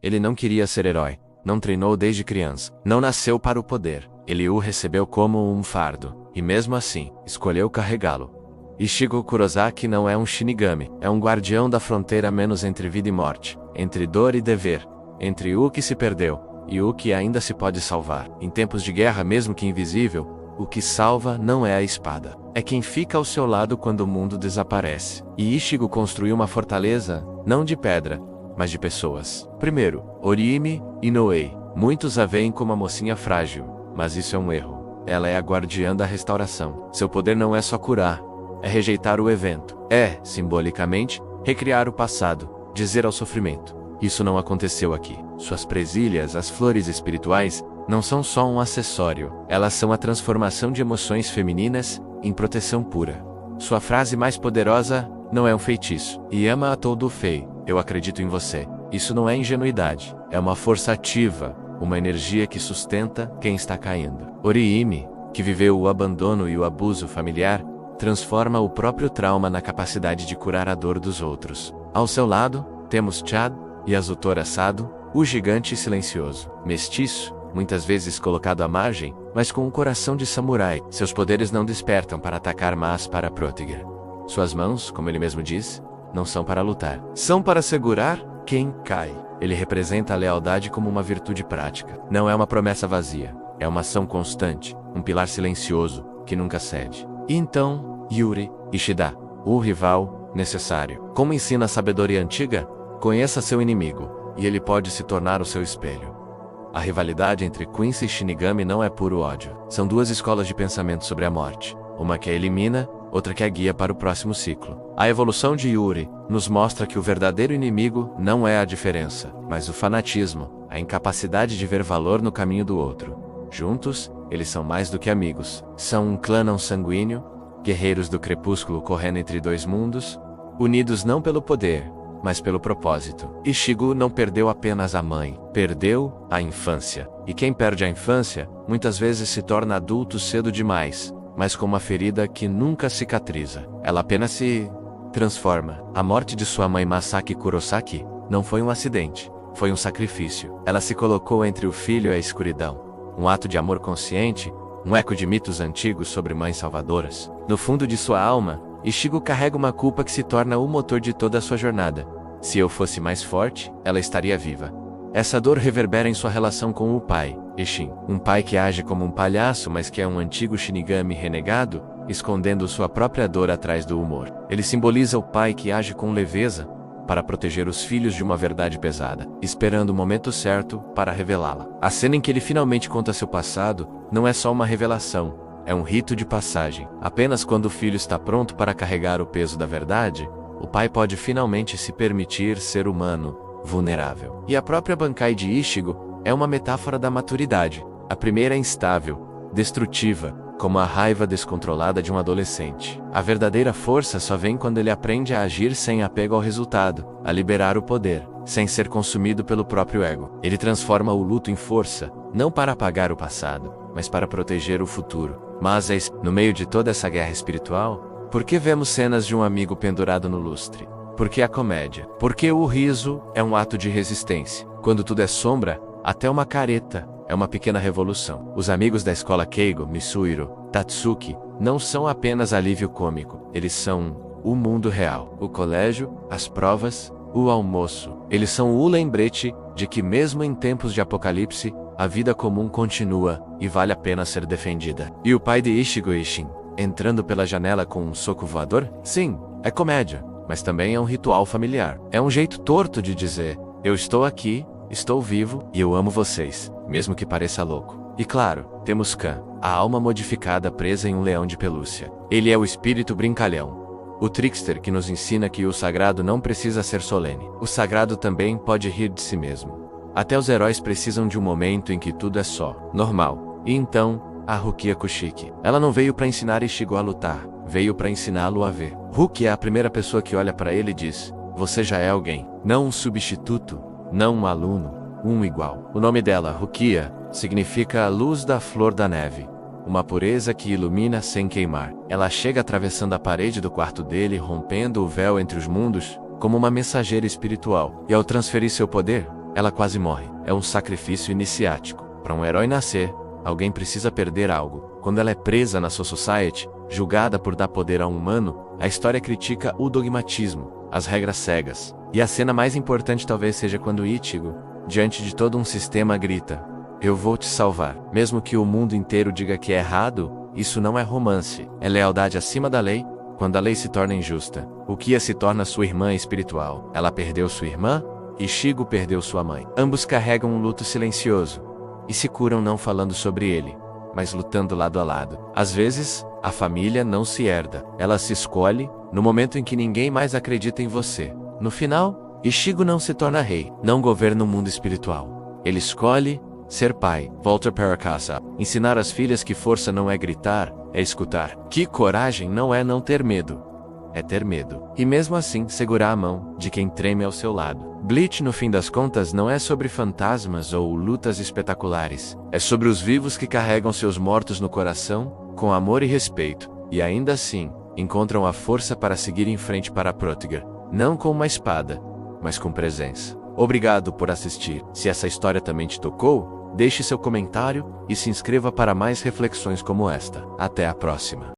Ele não queria ser herói, não treinou desde criança, não nasceu para o poder. Ele o recebeu como um fardo, e mesmo assim, escolheu carregá-lo. Ichigo Kurosaki não é um Shinigami, é um guardião da fronteira menos entre vida e morte, entre dor e dever, entre o que se perdeu e o que ainda se pode salvar. Em tempos de guerra, mesmo que invisível, o que salva não é a espada, é quem fica ao seu lado quando o mundo desaparece. E Ichigo construiu uma fortaleza, não de pedra, mas de pessoas. Primeiro, Orihime Inoue. Muitos a veem como uma mocinha frágil, mas isso é um erro. Ela é a guardiã da restauração. Seu poder não é só curar, é rejeitar o evento. É, simbolicamente, recriar o passado, dizer ao sofrimento: isso não aconteceu aqui. Suas presilhas, as flores espirituais, não são só um acessório. Elas são a transformação de emoções femininas em proteção pura. Sua frase mais poderosa não é um feitiço. Yama todo fei, eu acredito em você. Isso não é ingenuidade. É uma força ativa, uma energia que sustenta quem está caindo. Orihime, que viveu o abandono e o abuso familiar, transforma o próprio trauma na capacidade de curar a dor dos outros. Ao seu lado, temos Chad e Azutora Sado, o gigante silencioso. Mestiço, muitas vezes colocado à margem, mas com um coração de samurai. Seus poderes não despertam para atacar, mas para proteger. Suas mãos, como ele mesmo diz, não são para lutar. São para segurar quem cai. Ele representa a lealdade como uma virtude prática. Não é uma promessa vazia. É uma ação constante, um pilar silencioso, que nunca cede. E então, Yuri Ishida, o rival necessário. Como ensina a sabedoria antiga, conheça seu inimigo, e ele pode se tornar o seu espelho. A rivalidade entre Quincy e Shinigami não é puro ódio. São duas escolas de pensamento sobre a morte. Uma que a elimina, outra que a guia para o próximo ciclo. A evolução de Yuri nos mostra que o verdadeiro inimigo não é a diferença, mas o fanatismo, a incapacidade de ver valor no caminho do outro. Juntos, eles são mais do que amigos. São um clã não sanguíneo, guerreiros do crepúsculo correndo entre dois mundos, unidos não pelo poder, mas pelo propósito. Ichigo não perdeu apenas a mãe, perdeu a infância. E quem perde a infância, muitas vezes se torna adulto cedo demais, mas com uma ferida que nunca cicatriza. Ela apenas se transforma. A morte de sua mãe Masaki Kurosaki não foi um acidente, foi um sacrifício. Ela se colocou entre o filho e a escuridão. Um ato de amor consciente, um eco de mitos antigos sobre mães salvadoras. No fundo de sua alma, Ichigo carrega uma culpa que se torna o motor de toda a sua jornada. Se eu fosse mais forte, ela estaria viva. Essa dor reverbera em sua relação com o pai, Ishin. Um pai que age como um palhaço, mas que é um antigo Shinigami renegado, escondendo sua própria dor atrás do humor. Ele simboliza o pai que age com leveza para proteger os filhos de uma verdade pesada, esperando o momento certo para revelá-la. A cena em que ele finalmente conta seu passado não é só uma revelação, é um rito de passagem. Apenas quando o filho está pronto para carregar o peso da verdade, o pai pode finalmente se permitir ser humano, vulnerável. E a própria Bankai de Ichigo é uma metáfora da maturidade. A primeira é instável, destrutiva, como a raiva descontrolada de um adolescente. A verdadeira força só vem quando ele aprende a agir sem apego ao resultado, a liberar o poder, sem ser consumido pelo próprio ego. Ele transforma o luto em força, não para apagar o passado, mas para proteger o futuro. Mas no meio de toda essa guerra espiritual, por que vemos cenas de um amigo pendurado no lustre? Por que a comédia? Porque o riso é um ato de resistência. Quando tudo é sombra, até uma careta é uma pequena revolução. Os amigos da escola Keigo, Mitsuhiro, Tatsuki, não são apenas alívio cômico. Eles são o mundo real. O colégio, as provas, o almoço. Eles são o lembrete de que mesmo em tempos de apocalipse, a vida comum continua e vale a pena ser defendida. E o pai de Ichigo Ishin, entrando pela janela com um soco voador? Sim, é comédia, mas também é um ritual familiar. É um jeito torto de dizer: eu estou aqui, estou vivo e eu amo vocês, mesmo que pareça louco. E claro, temos Kan, a alma modificada presa em um leão de pelúcia. Ele é o espírito brincalhão, o trickster que nos ensina que o sagrado não precisa ser solene. O sagrado também pode rir de si mesmo. Até os heróis precisam de um momento em que tudo é só normal. E então, a Rukia Kushiki. Ela não veio para ensinar Ichigo a lutar, veio para ensiná-lo a ver. Ruki é a primeira pessoa que olha para ele e diz: você já é alguém, não um substituto, não um aluno, um igual. O nome dela, Rukia, significa a luz da flor da neve, uma pureza que ilumina sem queimar. Ela chega atravessando a parede do quarto dele, rompendo o véu entre os mundos, como uma mensageira espiritual. E ao transferir seu poder, ela quase morre. É um sacrifício iniciático. Para um herói nascer, alguém precisa perder algo. Quando ela é presa na Soul Society, julgada por dar poder a um humano, a história critica o dogmatismo, as regras cegas. E a cena mais importante talvez seja quando Ichigo, diante de todo um sistema, grita: "Eu vou te salvar." Mesmo que o mundo inteiro diga que é errado, isso não é romance, é lealdade acima da lei. Quando a lei se torna injusta, Rukia se torna sua irmã espiritual. Ela perdeu sua irmã, Ichigo perdeu sua mãe. Ambos carregam um luto silencioso e se curam não falando sobre ele, mas lutando lado a lado. Às vezes, a família não se herda, ela se escolhe no momento em que ninguém mais acredita em você. No final, Ichigo não se torna rei, não governa o mundo espiritual. Ele escolhe ser pai. Volta para casa. Ensinar às filhas que força não é gritar, é escutar. Que coragem não é não ter medo, é ter medo. E mesmo assim, segurar a mão de quem treme ao seu lado. Bleach, no fim das contas, não é sobre fantasmas ou lutas espetaculares. É sobre os vivos que carregam seus mortos no coração, com amor e respeito. E ainda assim, encontram a força para seguir em frente para Protger. Não com uma espada, mas com presença. Obrigado por assistir. Se essa história também te tocou, deixe seu comentário e se inscreva para mais reflexões como esta. Até a próxima.